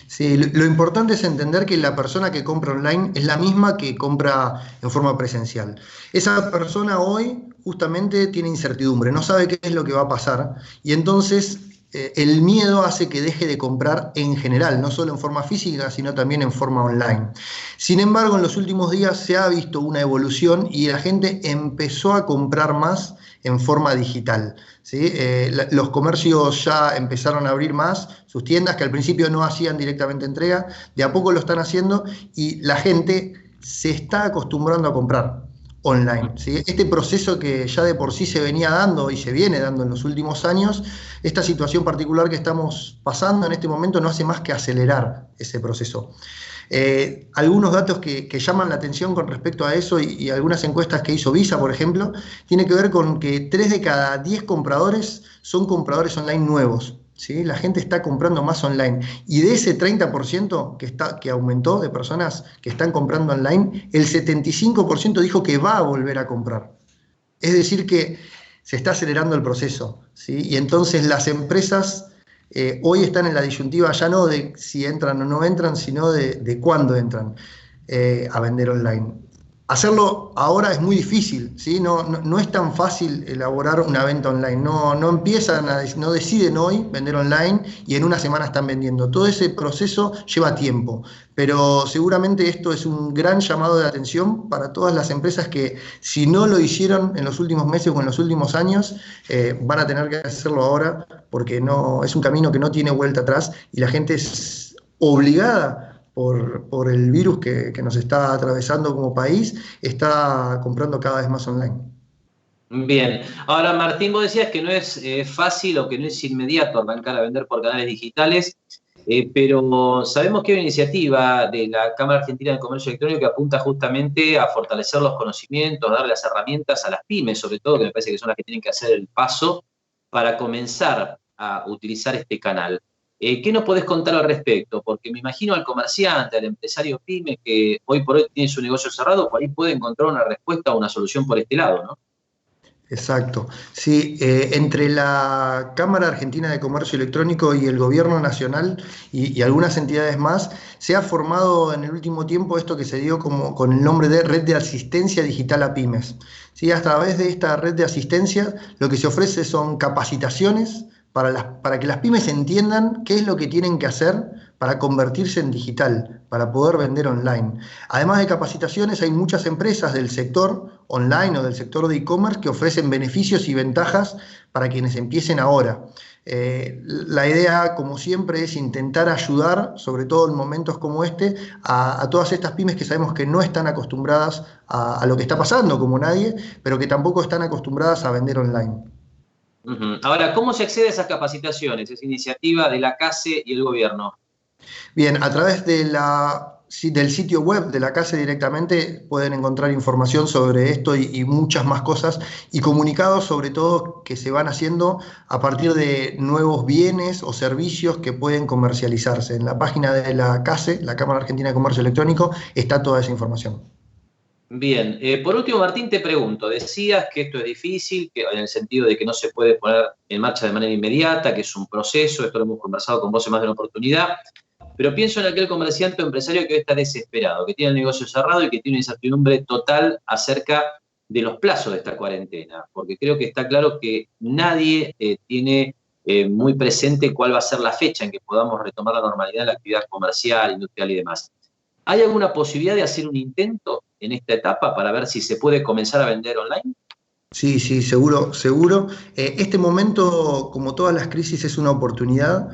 Sí, lo importante es entender que la persona que compra online es la misma que compra en forma presencial. Esa persona hoy justamente tiene incertidumbre, no sabe qué es lo que va a pasar y entonces el miedo hace que deje de comprar en general, no solo en forma física, sino también en forma online. Sin embargo, en los últimos días se ha visto una evolución y la gente empezó a comprar más en forma digital, ¿sí? Los comercios ya empezaron a abrir más sus tiendas, que al principio no hacían directamente entrega, de a poco lo están haciendo y la gente se está acostumbrando a comprar online, ¿sí? Este proceso que ya de por sí se venía dando y se viene dando en los últimos años, esta situación particular que estamos pasando en este momento no hace más que acelerar ese proceso. Algunos datos que llaman la atención con respecto a eso y algunas encuestas que hizo Visa, por ejemplo, tiene que ver con que 3 de cada 10 compradores son compradores online nuevos, ¿sí? La gente está comprando más online y de ese 30% que aumentó de personas que están comprando online, el 75% dijo que va a volver a comprar. Es decir que se está acelerando el proceso, ¿sí? Y entonces las empresas hoy están en la disyuntiva ya no de si entran o no entran, sino de cuándo entran a vender online. Hacerlo ahora es muy difícil, ¿sí? No es tan fácil elaborar una venta online. No deciden hoy vender online y en una semana están vendiendo. Todo ese proceso lleva tiempo, pero seguramente esto es un gran llamado de atención para todas las empresas que, si no lo hicieron en los últimos meses o en los últimos años, van a tener que hacerlo ahora, porque es un camino que no tiene vuelta atrás y la gente es obligada por el virus que nos está atravesando como país, está comprando cada vez más online. Bien, ahora Martín, vos decías que no es fácil o que no es inmediato arrancar a vender por canales digitales, pero sabemos que hay una iniciativa de la Cámara Argentina de Comercio Electrónico que apunta justamente a fortalecer los conocimientos, darle las herramientas a las pymes, sobre todo, que me parece que son las que tienen que hacer el paso para comenzar a utilizar este canal. ¿Qué nos podés contar al respecto? Porque me imagino al comerciante, al empresario pyme que hoy por hoy tiene su negocio cerrado, por ahí puede encontrar una respuesta o una solución por este lado, ¿no? Exacto. Sí, entre la Cámara Argentina de Comercio Electrónico y el Gobierno Nacional y algunas entidades más, se ha formado en el último tiempo esto que se dio con el nombre de Red de Asistencia Digital a Pymes. Sí, a través de esta red de asistencia lo que se ofrece son capacitaciones para que las pymes entiendan qué es lo que tienen que hacer para convertirse en digital, para poder vender online. Además de capacitaciones, hay muchas empresas del sector online o del sector de e-commerce que ofrecen beneficios y ventajas para quienes empiecen ahora. La idea, como siempre, es intentar ayudar, sobre todo en momentos como este, a todas estas pymes que sabemos que no están acostumbradas a lo que está pasando, como nadie, pero que tampoco están acostumbradas a vender online. Ahora, ¿cómo se accede a esas capacitaciones, esa iniciativa de la CACE y el gobierno? Bien, a través del sitio web de la CACE directamente pueden encontrar información sobre esto y muchas más cosas y comunicados sobre todo que se van haciendo a partir de nuevos bienes o servicios que pueden comercializarse. En la página de la CACE, la Cámara Argentina de Comercio Electrónico, está toda esa información. Bien, por último, Martín, te pregunto, decías que esto es difícil, que en el sentido de que no se puede poner en marcha de manera inmediata, que es un proceso, esto lo hemos conversado con vos en más de una oportunidad, pero pienso en aquel comerciante o empresario que hoy está desesperado, que tiene el negocio cerrado y que tiene una incertidumbre total acerca de los plazos de esta cuarentena, porque creo que está claro que nadie tiene muy presente cuál va a ser la fecha en que podamos retomar la normalidad en la actividad comercial, industrial y demás. ¿Hay alguna posibilidad de hacer un intento en esta etapa para ver si se puede comenzar a vender online? Sí, seguro. Este momento, como todas las crisis, es una oportunidad.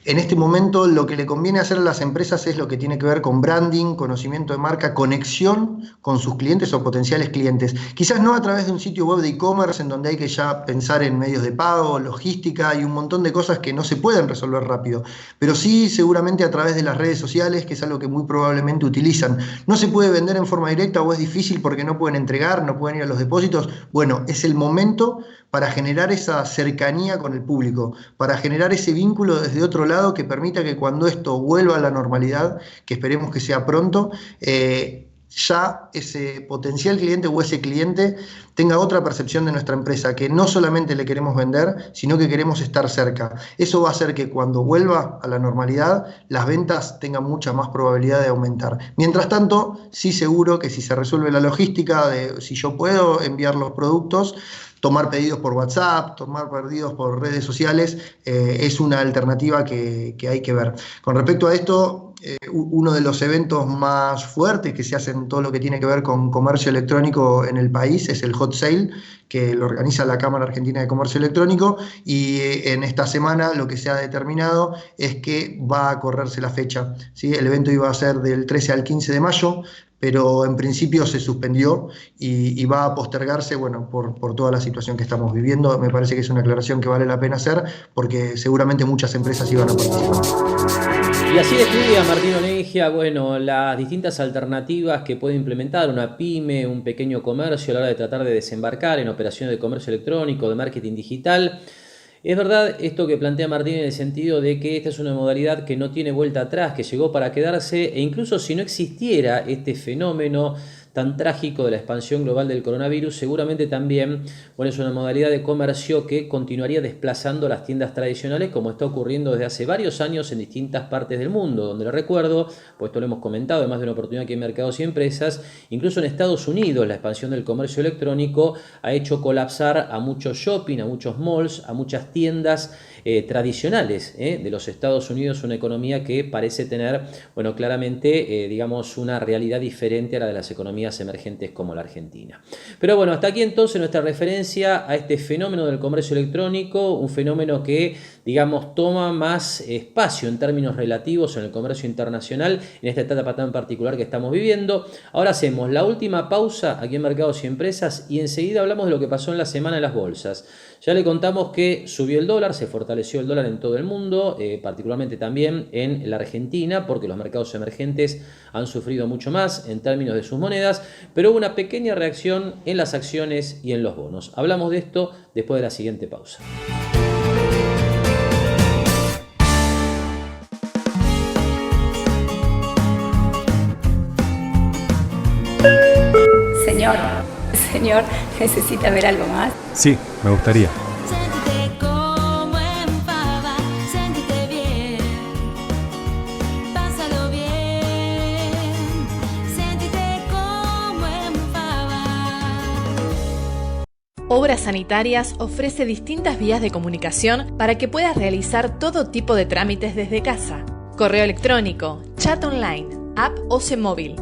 En este momento lo que le conviene hacer a las empresas es lo que tiene que ver con branding, conocimiento de marca, conexión con sus clientes o potenciales clientes. Quizás no a través de un sitio web de e-commerce en donde hay que ya pensar en medios de pago, logística y un montón de cosas que no se pueden resolver rápido, pero sí seguramente a través de las redes sociales, que es algo que muy probablemente utilizan. No se puede vender en forma directa o es difícil porque no pueden entregar, no pueden ir a los depósitos. Bueno, es el momento para generar esa cercanía con el público, para generar ese vínculo desde otro lado que permita que cuando esto vuelva a la normalidad, que esperemos que sea pronto, ya ese potencial cliente o ese cliente tenga otra percepción de nuestra empresa, que no solamente le queremos vender, sino que queremos estar cerca. Eso va a hacer que cuando vuelva a la normalidad, las ventas tengan mucha más probabilidad de aumentar. Mientras tanto, sí seguro que si se resuelve la logística de si yo puedo enviar los productos, tomar pedidos por WhatsApp, tomar pedidos por redes sociales, es una alternativa que hay que ver. Con respecto a esto, uno de los eventos más fuertes que se hacen en todo lo que tiene que ver con comercio electrónico en el país es el Hot Sale, que lo organiza la Cámara Argentina de Comercio Electrónico, y en esta semana lo que se ha determinado es que va a correrse la fecha, ¿sí? El evento iba a ser del 13 al 15 de mayo, pero en principio se suspendió y va a postergarse, bueno, por toda la situación que estamos viviendo. Me parece que es una aclaración que vale la pena hacer, porque seguramente muchas empresas iban a participar. Y así describía Martín Onegia, bueno, las distintas alternativas que puede implementar una pyme, un pequeño comercio a la hora de tratar de desembarcar en operaciones de comercio electrónico, de marketing digital. Es verdad esto que plantea Martín en el sentido de que esta es una modalidad que no tiene vuelta atrás, que llegó para quedarse, e incluso si no existiera este fenómeno tan trágico de la expansión global del coronavirus, seguramente también, bueno, es una modalidad de comercio que continuaría desplazando las tiendas tradicionales, como está ocurriendo desde hace varios años en distintas partes del mundo, donde, lo recuerdo, pues esto lo hemos comentado en más de una oportunidad aquí en Mercados y Empresas, incluso en Estados Unidos la expansión del comercio electrónico ha hecho colapsar a muchos shopping, a muchos malls, a muchas tiendas tradicionales de los Estados Unidos, una economía que parece tener, bueno, claramente, digamos, una realidad diferente a la de las economías emergentes como la Argentina. Pero bueno, hasta aquí entonces nuestra referencia a este fenómeno del comercio electrónico, un fenómeno que, digamos, toma más espacio en términos relativos en el comercio internacional en esta etapa tan particular que estamos viviendo. Ahora hacemos la última pausa aquí en Mercados y Empresas y enseguida hablamos de lo que pasó en la semana en las bolsas. Ya le contamos que subió el dólar, se fortaleció el dólar en todo el mundo, particularmente también en la Argentina, porque los mercados emergentes han sufrido mucho más en términos de sus monedas, pero hubo una pequeña reacción en las acciones y en los bonos. Hablamos de esto después de la siguiente pausa. Señor, ¿necesita ver algo más? Sí, me gustaría. Sentite como en pava, sentite bien, pásalo bien, sentite como en pava. Obras Sanitarias ofrece distintas vías de comunicación para que puedas realizar todo tipo de trámites desde casa. Correo electrónico, chat online, app OCE móvil.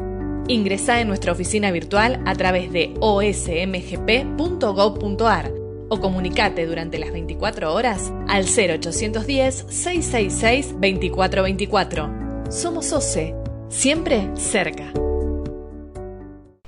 Ingresá en nuestra oficina virtual a través de osmgp.gov.ar o comunicate durante las 24 horas al 0810-666-2424. Somos OCE, siempre cerca.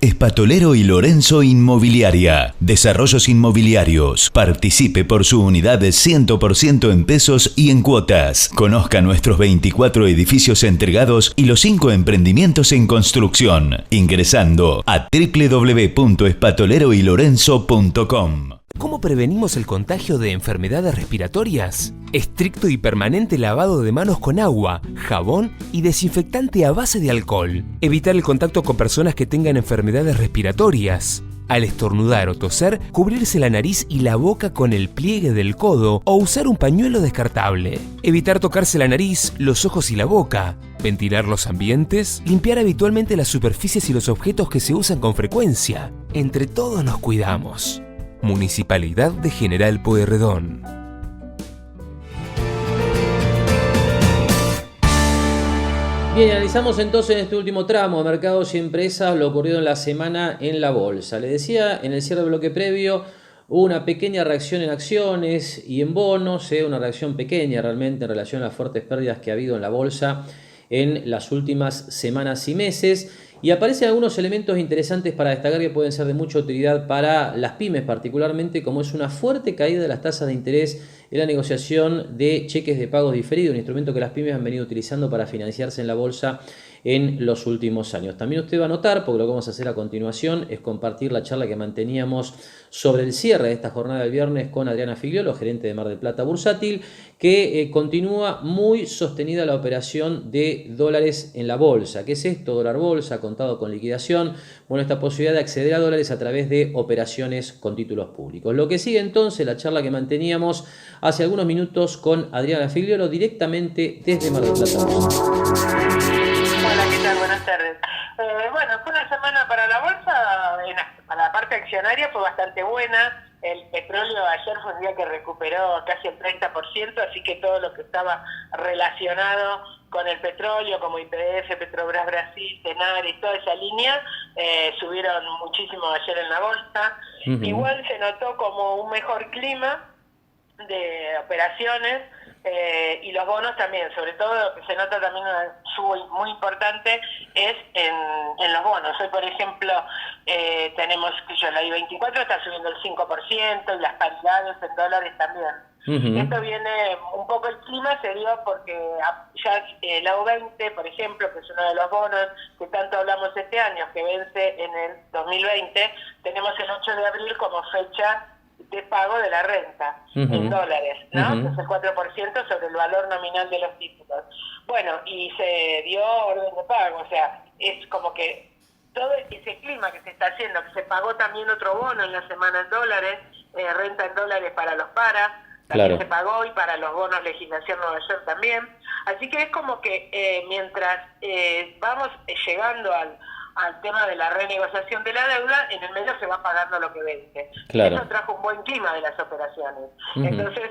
Espatolero y Lorenzo Inmobiliaria. Desarrollos inmobiliarios. Participe por su unidad de 100% en pesos y en cuotas. Conozca nuestros 24 edificios entregados y los 5 emprendimientos en construcción. Ingresando a www.espatoleroylorenzo.com. ¿Cómo prevenimos el contagio de enfermedades respiratorias? Estricto y permanente lavado de manos con agua, jabón y desinfectante a base de alcohol. Evitar el contacto con personas que tengan enfermedades respiratorias. Al estornudar o toser, cubrirse la nariz y la boca con el pliegue del codo o usar un pañuelo descartable. Evitar tocarse la nariz, los ojos y la boca. Ventilar los ambientes. Limpiar habitualmente las superficies y los objetos que se usan con frecuencia. Entre todos nos cuidamos. Municipalidad de General Pueyrredón. Bien, analizamos entonces en este último tramo de Mercados y Empresas lo ocurrido en la semana en la bolsa. Le decía en el cierre del bloque previo, hubo una pequeña reacción en acciones y en bonos, una reacción pequeña realmente en relación a las fuertes pérdidas que ha habido en la bolsa en las últimas semanas y meses. Y aparecen algunos elementos interesantes para destacar que pueden ser de mucha utilidad para las pymes particularmente, como es una fuerte caída de las tasas de interés en la negociación de cheques de pagos diferidos, un instrumento que las pymes han venido utilizando para financiarse en la bolsa en los últimos años. También usted va a notar, porque lo que vamos a hacer a continuación es compartir la charla que manteníamos sobre el cierre de esta jornada del viernes con Adriana Figliolo, gerente de Mar del Plata Bursátil, que continúa muy sostenida la operación de dólares en la bolsa. ¿Qué es esto? Dólar bolsa, contado con liquidación. Bueno, esta posibilidad de acceder a dólares a través de operaciones con títulos públicos. Lo que sigue entonces, la charla que manteníamos hace algunos minutos con Adriana Figliolo, directamente desde Mar del Plata Bursátil. Hola, ¿qué tal? Buenas tardes. Bueno, fue una semana para la bolsa, para la parte accionaria fue bastante buena. El petróleo ayer fue un día que recuperó casi el 30%, así que todo lo que estaba relacionado con el petróleo, como YPF, Petrobras Brasil, Tenaris, toda esa línea, subieron muchísimo ayer en la bolsa. Igual se notó como un mejor clima de operaciones, y los bonos también, sobre todo lo que se nota también una suba muy importante es en los bonos. Hoy, por ejemplo, tenemos que la I-24 está subiendo el 5% y las paridades en dólares también. Esto viene, un poco el clima se dio porque ya el AU20, por ejemplo, que es uno de los bonos que tanto hablamos este año, que vence en el 2020, tenemos el 8 de abril como fecha de pago de la renta en dólares, ¿no? Que es el 4% sobre el valor nominal de los títulos. Bueno, y se dio orden de pago, o sea, es como que todo ese clima que se está haciendo, que se pagó también otro bono en la semana en dólares, renta en dólares para los también se pagó, y para los bonos legislación Nueva York también. Así que es como que mientras vamos llegando al tema de la renegociación de la deuda, en el medio se va pagando lo que vence. Eso trajo un buen clima de las operaciones. Entonces,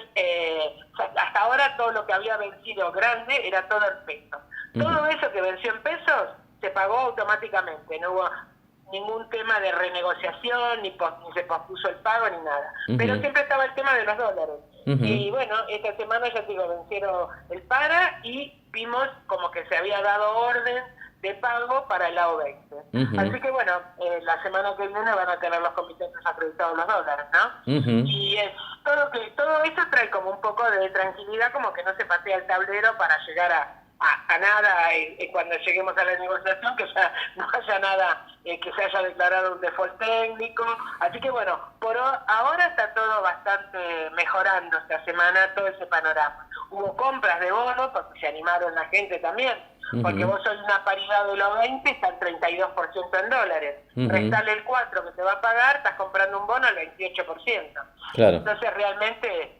hasta ahora todo lo que había vencido grande era todo en pesos. Todo eso que venció en pesos se pagó automáticamente, no hubo ningún tema de renegociación, ni se pospuso el pago, ni nada. Pero siempre estaba el tema de los dólares. Y bueno, esta semana ya te digo, vencieron el PARA y vimos como que se había dado orden de pago para el AO20. Así que bueno, la semana que viene van a tener los comitentes acreditados los dólares, ¿no? Y todo eso trae como un poco de tranquilidad, como que no se patea el tablero para llegar a nada cuando lleguemos a la negociación, que ya no haya nada que se haya declarado un default técnico. Así que bueno, ahora está todo bastante mejorando esta semana, todo ese panorama. Hubo compras de bonos porque se animaron la gente también, porque vos sois una paridad de los 20, está el 32% en dólares. Restale el 4 que te va a pagar, estás comprando un bono al 28%. Entonces realmente,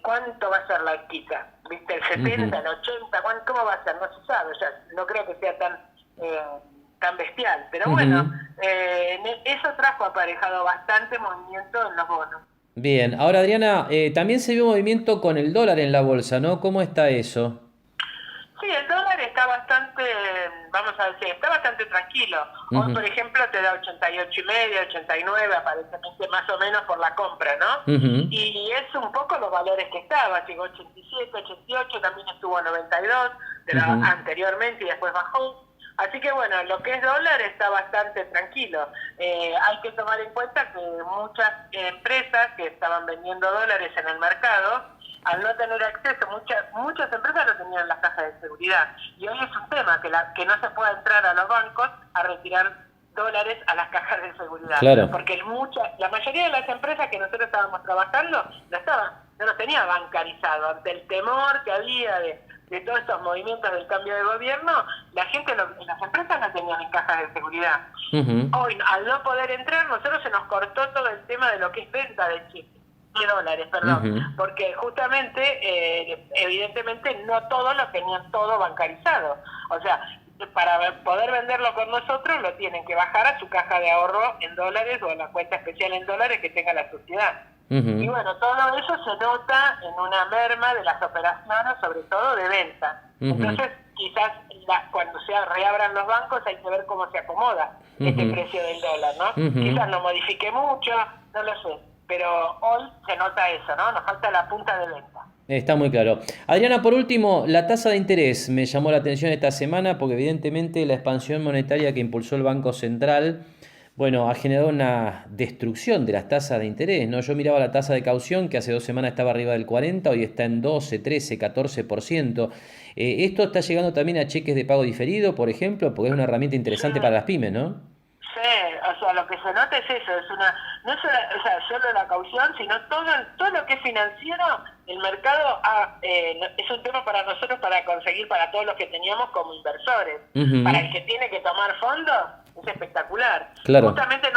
¿cuánto va a ser la quita? ¿Viste? ¿El 70, el 80? ¿Cómo va a ser? No se sabe. O sea, no creo que sea tan bestial. Pero bueno, eso trajo aparejado bastante movimiento en los bonos. Bien, ahora Adriana, también se vio movimiento con el dólar en la bolsa, ¿no? ¿Cómo está eso? Sí, el dólar está bastante, vamos a decir, está bastante tranquilo. Hoy, por ejemplo, te da 88,5, 89, aparentemente más o menos por la compra, ¿no? Y es un poco los valores que estaba, llegó 87, 88, también estuvo a 92, anteriormente, y después bajó. Así que bueno, lo que es dólar está bastante tranquilo. Hay que tomar en cuenta que muchas empresas que estaban vendiendo dólares en el mercado, al no tener acceso, muchas empresas lo tenían en las cajas de seguridad. Y hoy es un tema que no se puede entrar a los bancos a retirar dólares a las cajas de seguridad. Porque la mayoría de las empresas que nosotros estábamos trabajando no los tenía bancarizado. Ante el temor que había de todos estos movimientos del cambio de gobierno, la gente, las empresas no tenían en cajas de seguridad. Hoy, al no poder entrar, nosotros se nos cortó todo el tema de lo que es venta de chips. De dólares, perdón, porque justamente, evidentemente, no todos lo tenían todo bancarizado. O sea, para poder venderlo con nosotros, lo tienen que bajar a su caja de ahorro en dólares o a la cuenta especial en dólares que tenga la sociedad. Y bueno, todo eso se nota en una merma de las operaciones, sobre todo de venta. Entonces, quizás cuando se reabran los bancos hay que ver cómo se acomoda este precio del dólar, ¿no? Quizás no modifique mucho, no lo sé. Pero hoy se nota eso, ¿no? Nos falta la punta de venta. Está muy claro. Adriana, por último, la tasa de interés me llamó la atención esta semana porque evidentemente la expansión monetaria que impulsó el Banco Central, bueno, ha generado una destrucción de las tasas de interés, ¿no? Yo miraba la tasa de caución que hace 2 semanas estaba arriba del 40, hoy está en 12, 13, 14%. Esto está llegando también a cheques de pago diferido, por ejemplo, porque es una herramienta interesante para las pymes, ¿no? Sí, o sea, lo que se nota es eso, no solo la caución, sino todo lo que es financiero, el mercado es un tema para nosotros para conseguir, para todos los que teníamos como inversores. Para el que tiene que tomar fondos, es espectacular. Justamente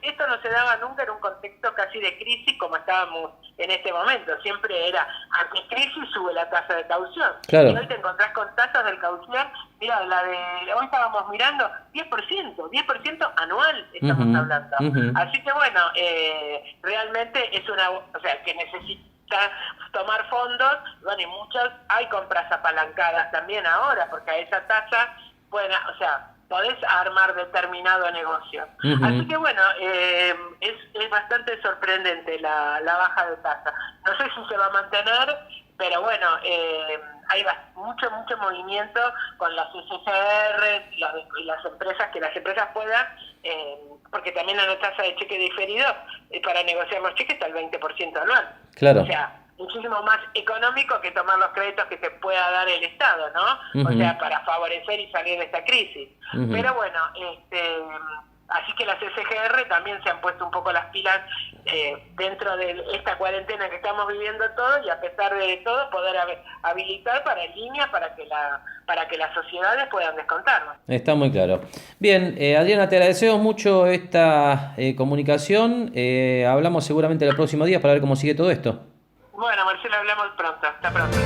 esto no se daba nunca en un contexto casi de crisis como estábamos en este momento. Siempre era, ante crisis sube la tasa de caución. Y hoy te encontrás con tasas de caución, mira, hoy estábamos mirando 10% anual estamos hablando. Así que bueno, realmente es o sea, que necesita tomar fondos, bueno, y hay compras apalancadas también ahora, porque a esa tasa, bueno, o sea, podés armar determinado negocio. Así que bueno, es bastante sorprendente la baja de tasa. No sé si se va a mantener, pero bueno, hay mucho movimiento con las SSR y las empresas, que las empresas puedan, porque también la tasa de cheque diferido para negociar los cheques está el 20% anual. O sea, muchísimo más económico que tomar los créditos que te pueda dar el Estado, ¿no? O sea, para favorecer y salir de esta crisis. Pero bueno, Así que las SGR también se han puesto un poco las pilas dentro de esta cuarentena que estamos viviendo todos, y a pesar de todo poder habilitar para líneas para que las sociedades puedan descontarnos. Está muy claro. Bien, Adriana, te agradecemos mucho esta comunicación. Hablamos seguramente el próximo día para ver cómo sigue todo esto. Bueno, Marcelo, hablamos pronto. Hasta pronto.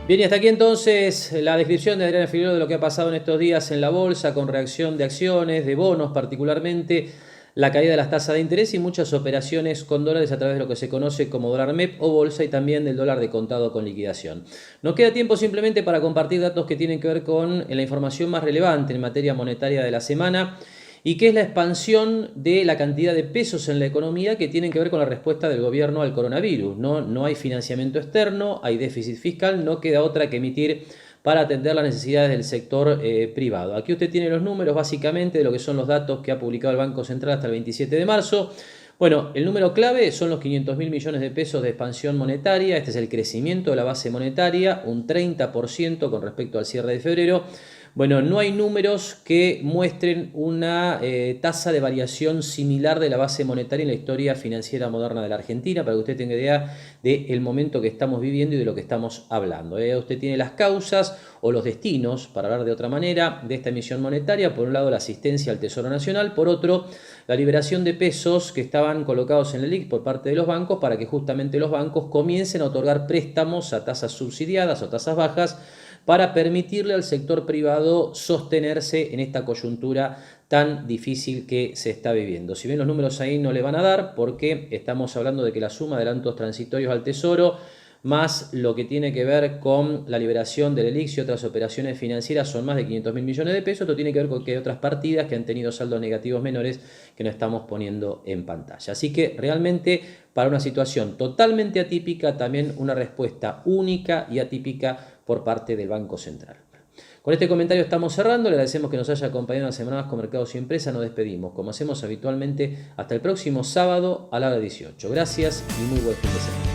Bien, y hasta aquí entonces la descripción de Adriana Figueroa de lo que ha pasado en estos días en la bolsa, con reacción de acciones, de bonos particularmente, la caída de las tasas de interés y muchas operaciones con dólares a través de lo que se conoce como dólar MEP o bolsa, y también del dólar de contado con liquidación. Nos queda tiempo simplemente para compartir datos que tienen que ver con la información más relevante en materia monetaria de la semana, y que es la expansión de la cantidad de pesos en la economía que tienen que ver con la respuesta del gobierno al coronavirus. No hay financiamiento externo, hay déficit fiscal, no queda otra que emitir para atender las necesidades del sector privado. Aquí usted tiene los números básicamente de lo que son los datos que ha publicado el Banco Central hasta el 27 de marzo. Bueno, el número clave son los 500.000 millones de pesos de expansión monetaria. Este es el crecimiento de la base monetaria, un 30% con respecto al cierre de febrero. Bueno, no hay números que muestren una tasa de variación similar de la base monetaria en la historia financiera moderna de la Argentina, para que usted tenga idea del momento que estamos viviendo y de lo que estamos hablando. Usted tiene las causas o los destinos, para hablar de otra manera, de esta emisión monetaria. Por un lado, la asistencia al Tesoro Nacional. Por otro, la liberación de pesos que estaban colocados en el LELIQ por parte de los bancos, para que justamente los bancos comiencen a otorgar préstamos a tasas subsidiadas o tasas bajas, para permitirle al sector privado sostenerse en esta coyuntura tan difícil que se está viviendo. Si bien los números ahí no le van a dar, porque estamos hablando de que la suma de adelantos transitorios al Tesoro, más lo que tiene que ver con la liberación del ELIX y otras operaciones financieras, son más de 500.000 millones de pesos. Esto tiene que ver con que hay otras partidas que han tenido saldos negativos menores que no estamos poniendo en pantalla. Así que realmente, para una situación totalmente atípica, también una respuesta única y atípica por parte del Banco Central. Con este comentario estamos cerrando. Le agradecemos que nos haya acompañado una semana más con Mercados y Empresa. Nos despedimos, como hacemos habitualmente, hasta el próximo sábado a la hora 18. Gracias y muy buen fin de semana.